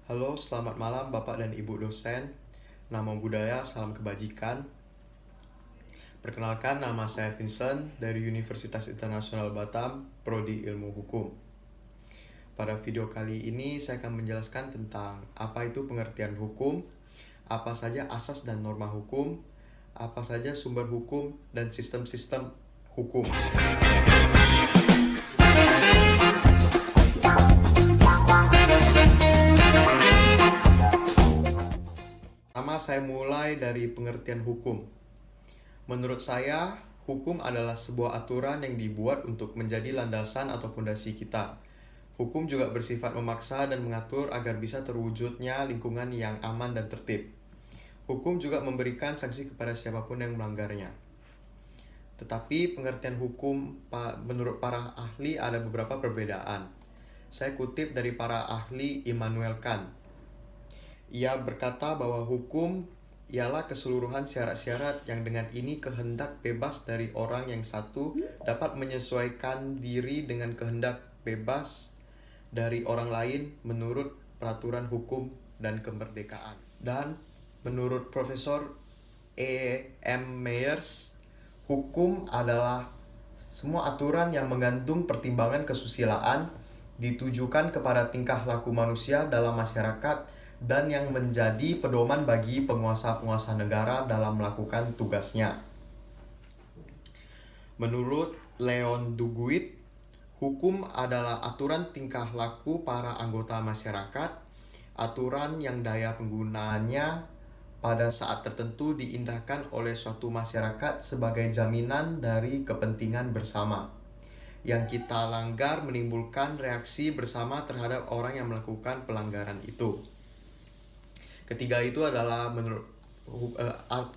Halo, selamat malam Bapak dan Ibu dosen. Nama budaya, salam kebajikan. Perkenalkan, nama saya Vincent dari Universitas Internasional Batam, Prodi Ilmu Hukum. Pada video kali ini saya akan menjelaskan tentang apa itu pengertian hukum, apa saja asas dan norma hukum, apa saja sumber hukum, dan sistem-sistem hukum. Pertama, saya mulai dari pengertian hukum. Menurut saya, hukum adalah sebuah aturan yang dibuat untuk menjadi landasan atau fondasi kita. Hukum juga bersifat memaksa dan mengatur agar bisa terwujudnya lingkungan yang aman dan tertib. Hukum juga memberikan sanksi kepada siapapun yang melanggarnya. Tetapi pengertian hukum menurut para ahli ada beberapa perbedaan. Saya kutip dari para ahli Immanuel Kant. Ia berkata bahwa hukum ialah keseluruhan syarat-syarat yang dengan ini kehendak bebas dari orang yang satu dapat menyesuaikan diri dengan kehendak bebas dari orang lain menurut peraturan hukum dan kemerdekaan. Dan menurut Profesor E.M. Myers, hukum adalah semua aturan yang mengandung pertimbangan kesusilaan ditujukan kepada tingkah laku manusia dalam masyarakat dan yang menjadi pedoman bagi penguasa-penguasa negara dalam melakukan tugasnya. Menurut Leon Duguid, hukum adalah aturan tingkah laku para anggota masyarakat, aturan yang daya penggunaannya pada saat tertentu diindahkan oleh suatu masyarakat sebagai jaminan dari kepentingan bersama. Yang kita langgar menimbulkan reaksi bersama terhadap orang yang melakukan pelanggaran itu. Ketiga itu adalah menurut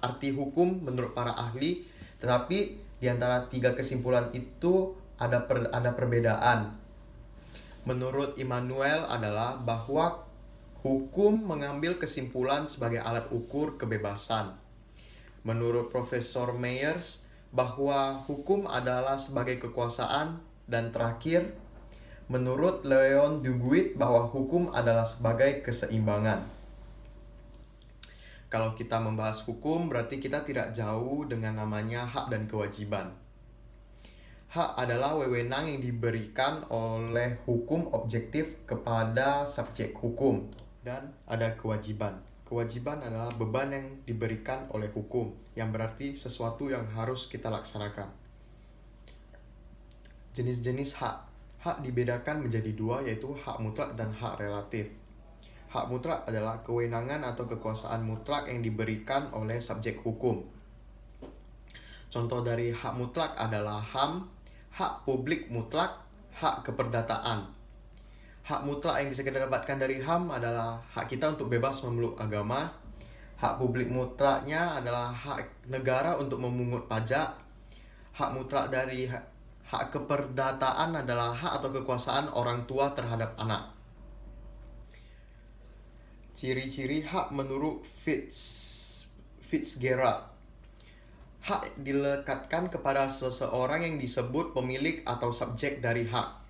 arti hukum menurut para ahli, tetapi di antara tiga kesimpulan itu ada perbedaan. Menurut Immanuel adalah bahwa hukum mengambil kesimpulan sebagai alat ukur kebebasan. Menurut Profesor Myers, bahwa hukum adalah sebagai kekuasaan, dan terakhir, menurut Leon Duguid bahwa hukum adalah sebagai keseimbangan. Kalau kita membahas hukum, berarti kita tidak jauh dengan namanya hak dan kewajiban. Hak adalah wewenang yang diberikan oleh hukum objektif kepada subjek hukum. Dan ada kewajiban. Kewajiban adalah beban yang diberikan oleh hukum, yang berarti sesuatu yang harus kita laksanakan. Jenis-jenis hak. Hak dibedakan menjadi dua, yaitu hak mutlak dan hak relatif. Hak mutlak adalah kewenangan atau kekuasaan mutlak yang diberikan oleh subjek hukum. Contoh dari hak mutlak adalah HAM, hak publik mutlak, hak keperdataan. Hak mutlak yang bisa kita dapatkan dari HAM adalah hak kita untuk bebas memeluk agama. Hak publik mutlaknya adalah hak negara untuk memungut pajak. Hak mutlak dari hak keperdataan adalah hak atau kekuasaan orang tua terhadap anak. Ciri-ciri hak menurut Fitzgerald. Hak dilekatkan kepada seseorang yang disebut pemilik atau subjek dari hak.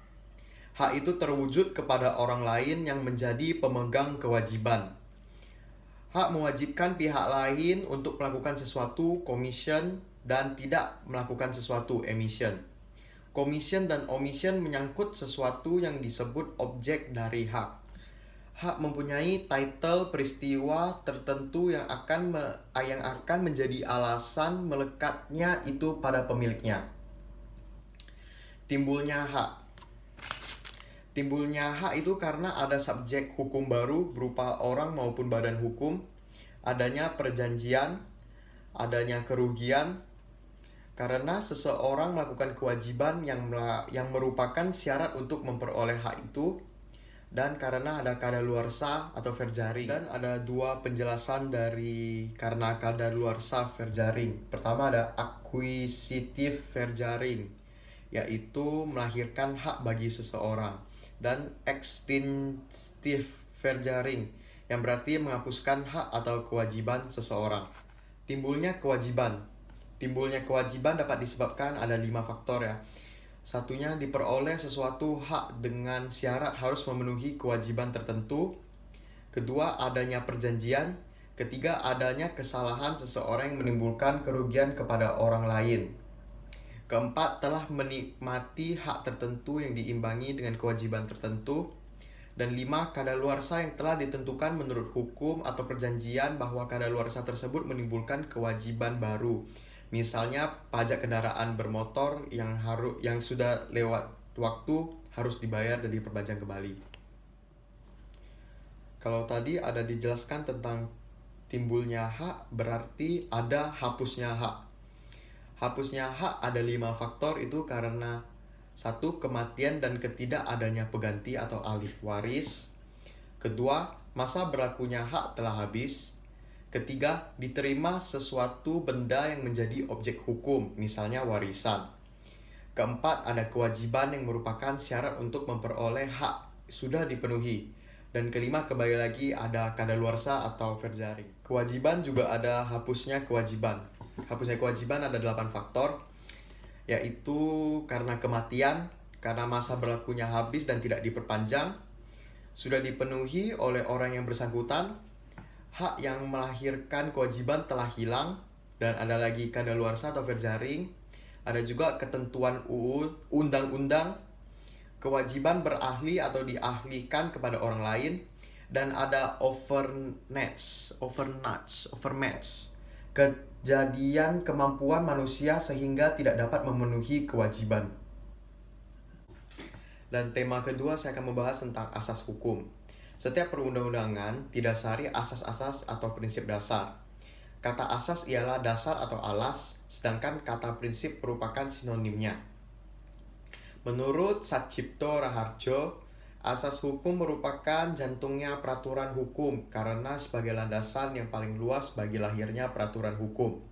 Hak itu terwujud kepada orang lain yang menjadi pemegang kewajiban. Hak mewajibkan pihak lain untuk melakukan sesuatu, commission, dan tidak melakukan sesuatu, emission. Commission dan omission menyangkut sesuatu yang disebut objek dari hak. Hak mempunyai title peristiwa tertentu yang akan menjadi alasan melekatnya itu pada pemiliknya. Timbulnya hak. Timbulnya hak itu karena ada subjek hukum baru berupa orang maupun badan hukum, adanya perjanjian, adanya kerugian, karena seseorang melakukan kewajiban yang merupakan syarat untuk memperoleh hak itu, dan karena ada kadaluarsa atau verjaring. Dan ada dua penjelasan dari karena kadaluarsa verjaring. Pertama ada acquisitive verjaring, yaitu melahirkan hak bagi seseorang. Dan extinctive verjaring, yang berarti menghapuskan hak atau kewajiban seseorang. Timbulnya kewajiban. Timbulnya kewajiban dapat disebabkan ada 5 faktor ya. Satunya, diperoleh sesuatu hak dengan syarat harus memenuhi kewajiban tertentu. Kedua, adanya perjanjian. Ketiga, adanya kesalahan seseorang yang menimbulkan kerugian kepada orang lain. Keempat, telah menikmati hak tertentu yang diimbangi dengan kewajiban tertentu. Dan lima, kadaluarsa yang telah ditentukan menurut hukum atau perjanjian bahwa kadaluarsa tersebut menimbulkan kewajiban baru. Misalnya, pajak kendaraan bermotor yang sudah lewat waktu harus dibayar dan diperpanjang kembali. Kalau tadi ada dijelaskan tentang timbulnya hak, berarti ada hapusnya hak. Hapusnya hak ada 5 faktor, itu karena 1. Kematian dan ketidakadanya pengganti atau ahli waris. Kedua, masa berlakunya hak telah habis. Ketiga, diterima sesuatu benda yang menjadi objek hukum, misalnya warisan. Keempat, ada kewajiban yang merupakan syarat untuk memperoleh hak sudah dipenuhi. Dan kelima, kembali lagi ada kadaluarsa atau verjaring. Kewajiban juga ada hapusnya kewajiban. Hapusnya kewajiban ada 8 faktor, yaitu karena kematian, karena masa berlakunya habis dan tidak diperpanjang, sudah dipenuhi oleh orang yang bersangkutan, hak yang melahirkan kewajiban telah hilang, dan ada lagi kadaluarsa atau verjaring. Ada juga ketentuan undang-undang, kewajiban berahli atau diahlikan kepada orang lain, dan ada overmatch, kejadian kemampuan manusia sehingga tidak dapat memenuhi kewajiban. Dan tema kedua saya akan membahas tentang asas hukum. Setiap perundang-undangan didasari asas-asas atau prinsip dasar. Kata asas ialah dasar atau alas, sedangkan kata prinsip merupakan sinonimnya. Menurut Satcipto Raharjo, asas hukum merupakan jantungnya peraturan hukum karena sebagai landasan yang paling luas bagi lahirnya peraturan hukum.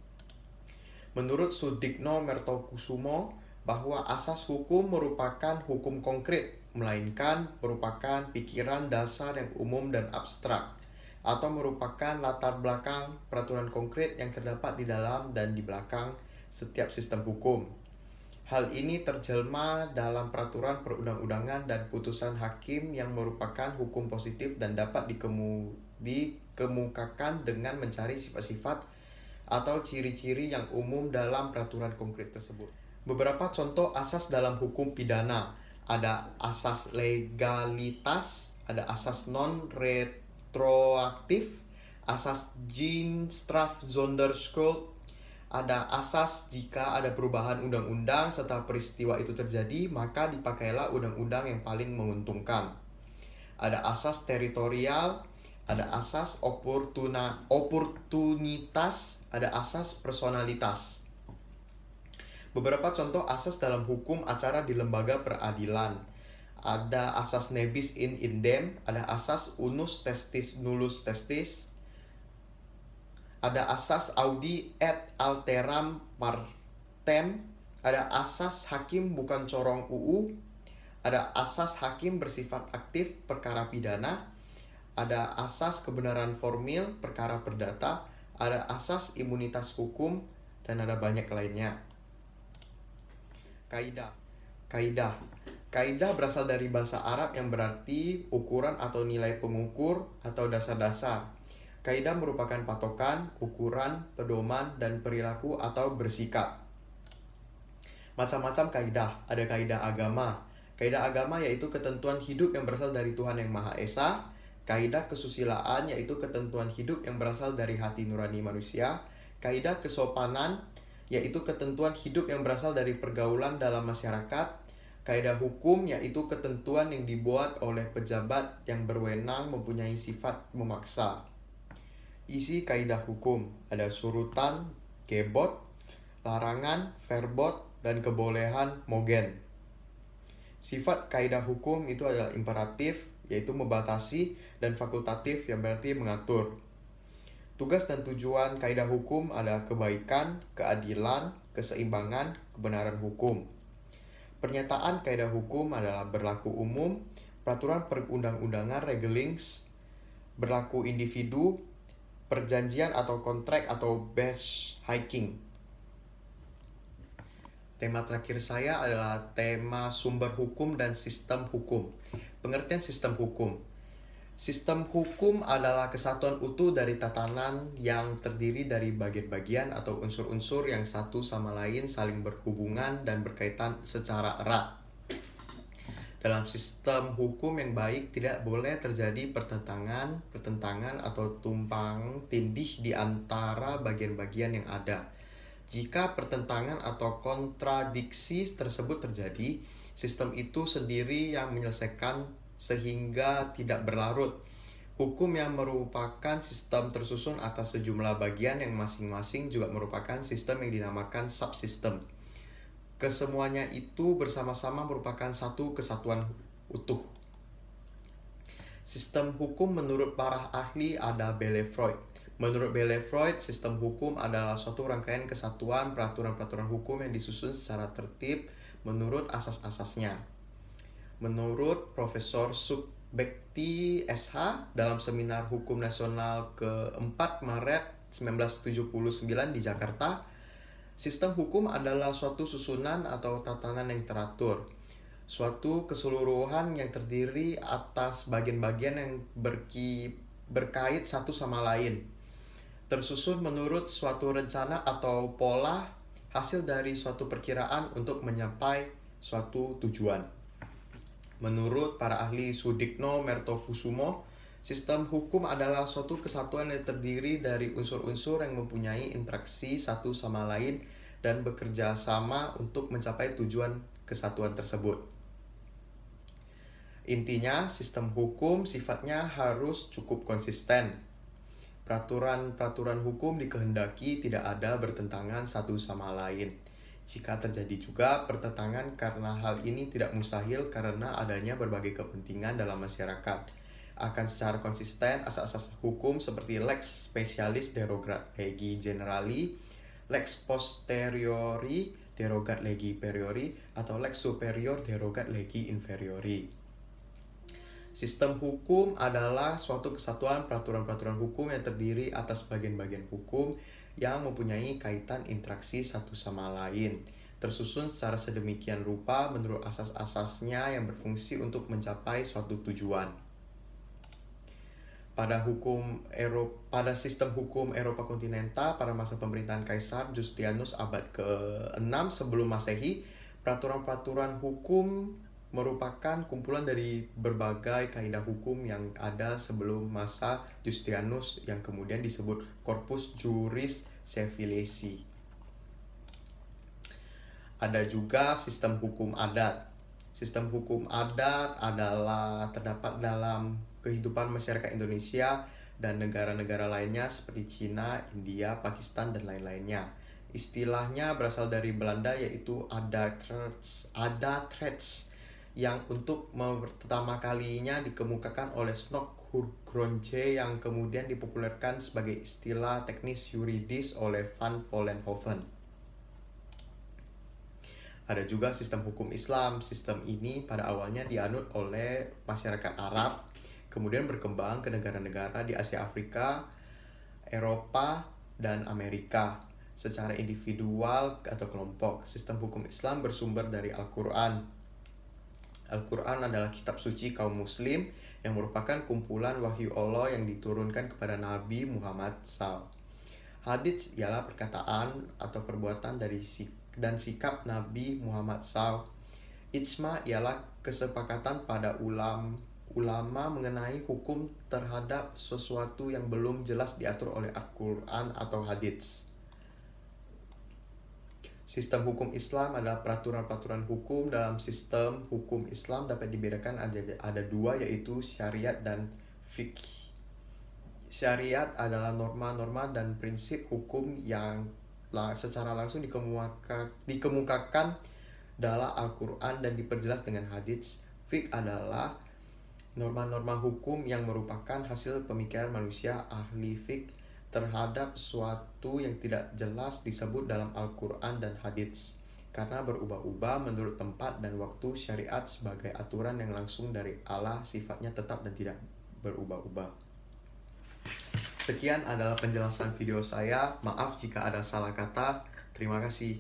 Menurut Sudikno Mertokusumo, bahwa asas hukum merupakan hukum konkret, melainkan merupakan pikiran dasar yang umum dan abstrak, atau merupakan latar belakang peraturan konkret yang terdapat di dalam dan di belakang setiap sistem hukum. Hal ini terjelma dalam peraturan perundang-undangan dan putusan hakim yang merupakan hukum positif dan dapat dikemukakan dengan mencari sifat-sifat atau ciri-ciri yang umum dalam peraturan konkret tersebut. Beberapa contoh asas dalam hukum pidana, ada asas legalitas, ada asas non-retroaktif, asas Strafzonderschuld, ada asas jika ada perubahan undang-undang setelah peristiwa itu terjadi, maka dipakailah undang-undang yang paling menguntungkan. Ada asas teritorial, ada asas oportunitas, ada asas personalitas. Beberapa contoh asas dalam hukum acara di lembaga peradilan. Ada asas nebis in idem, ada asas unus testis nullus testis, ada asas audi et alteram partem, ada asas hakim bukan corong UU, ada asas hakim bersifat aktif perkara pidana, ada asas kebenaran formil perkara perdata, ada asas imunitas hukum, dan ada banyak lainnya. Kaidah berasal dari bahasa Arab yang berarti ukuran atau nilai pengukur atau dasar-dasar. Kaidah merupakan patokan, ukuran, pedoman, dan perilaku atau bersikap. Macam-macam kaidah. Ada kaidah agama. Kaidah agama yaitu ketentuan hidup yang berasal dari Tuhan Yang Maha Esa. Kaidah kesusilaan yaitu ketentuan hidup yang berasal dari hati nurani manusia. Kaidah kesopanan yaitu ketentuan hidup yang berasal dari pergaulan dalam masyarakat. Kaidah hukum yaitu ketentuan yang dibuat oleh pejabat yang berwenang mempunyai sifat memaksa. Isi kaidah hukum ada surutan, gebot, larangan, verbot, dan kebolehan mogen. Sifat kaidah hukum itu adalah imperatif, yaitu membatasi, dan fakultatif yang berarti mengatur. Tugas dan tujuan kaidah hukum adalah kebaikan, keadilan, keseimbangan, kebenaran hukum. Pernyataan kaidah hukum adalah berlaku umum, peraturan perundang-undangan regelings, berlaku individu, perjanjian atau kontrak atau batch hiking. Tema terakhir saya adalah tema sumber hukum dan sistem hukum. Pengertian sistem hukum. Sistem hukum adalah kesatuan utuh dari tatanan yang terdiri dari bagian-bagian atau unsur-unsur yang satu sama lain saling berhubungan dan berkaitan secara erat. Dalam sistem hukum yang baik tidak boleh terjadi pertentangan atau tumpang tindih di antara bagian-bagian yang ada. Jika pertentangan atau kontradiksi tersebut terjadi, sistem itu sendiri yang menyelesaikan sehingga tidak berlarut. Hukum yang merupakan sistem tersusun atas sejumlah bagian yang masing-masing juga merupakan sistem yang dinamakan subsistem. Kesemuanya itu bersama-sama merupakan satu kesatuan utuh. Sistem hukum menurut para ahli ada Bailey-Freud. Menurut Bailey-Freud, sistem hukum adalah suatu rangkaian kesatuan peraturan-peraturan hukum yang disusun secara tertib menurut asas-asasnya. Menurut Profesor Subbekti SH dalam Seminar Hukum Nasional ke-4 Maret 1979 di Jakarta, sistem hukum adalah suatu susunan atau tatanan yang teratur, suatu keseluruhan yang terdiri atas bagian-bagian yang berkait satu sama lain, tersusun menurut suatu rencana atau pola hasil dari suatu perkiraan untuk mencapai suatu tujuan. Menurut para ahli Sudikno Mertokusumo, sistem hukum adalah suatu kesatuan yang terdiri dari unsur-unsur yang mempunyai interaksi satu sama lain dan bekerja sama untuk mencapai tujuan kesatuan tersebut. Intinya, sistem hukum sifatnya harus cukup konsisten. Peraturan-peraturan hukum dikehendaki tidak ada bertentangan satu sama lain. Jika terjadi juga pertentangan karena hal ini tidak mustahil karena adanya berbagai kepentingan dalam masyarakat. Akan secara konsisten, asas-asas hukum seperti lex specialis derogat legi generali, lex posteriori derogat legi superiori, atau lex superior derogat legi inferiori. Sistem hukum adalah suatu kesatuan peraturan-peraturan hukum yang terdiri atas bagian-bagian hukum yang mempunyai kaitan interaksi satu sama lain, tersusun secara sedemikian rupa menurut asas-asasnya yang berfungsi untuk mencapai suatu tujuan. Pada sistem hukum Eropa kontinental pada masa pemerintahan Kaisar Justianus abad ke-6 sebelum Masehi, peraturan-peraturan hukum merupakan kumpulan dari berbagai kaidah hukum yang ada sebelum masa Justianus yang kemudian disebut Corpus Juris Civilizii. Ada juga sistem hukum adat. Sistem hukum adat adalah terdapat dalam kehidupan masyarakat Indonesia dan negara-negara lainnya seperti Cina, India, Pakistan, dan lain-lainnya. Istilahnya berasal dari Belanda yaitu Adatrechts yang untuk pertama kalinya dikemukakan oleh Snok Hurgronje yang kemudian dipopulerkan sebagai istilah teknis yuridis oleh Van Vollenhoven. Ada juga sistem hukum Islam. Sistem ini pada awalnya dianut oleh masyarakat Arab, kemudian berkembang ke negara-negara di Asia Afrika, Eropa, dan Amerika secara individual atau kelompok. Sistem hukum Islam bersumber dari Al-Quran. Al-Quran adalah kitab suci kaum muslim yang merupakan kumpulan wahyu Allah yang diturunkan kepada Nabi Muhammad SAW. Hadits ialah perkataan atau perbuatan dan sikap Nabi Muhammad SAW. Ijma ialah kesepakatan pada ulama mengenai hukum terhadap sesuatu yang belum jelas diatur oleh Al-Quran atau hadits. Sistem hukum Islam adalah peraturan-peraturan hukum. Dalam sistem hukum Islam dapat dibedakan ada dua, yaitu syariat dan fiqh. Syariat adalah norma-norma dan prinsip hukum yang secara langsung dikemukakan dalam Al-Quran dan diperjelas dengan hadits. Fiqh adalah norma-norma hukum yang merupakan hasil pemikiran manusia ahli fiqh terhadap suatu yang tidak jelas disebut dalam Al-Quran dan hadits karena berubah-ubah menurut tempat dan waktu. Syariat sebagai aturan yang langsung dari Allah, sifatnya tetap dan tidak berubah-ubah. Sekian adalah penjelasan video saya. Maaf jika ada salah kata. Terima kasih.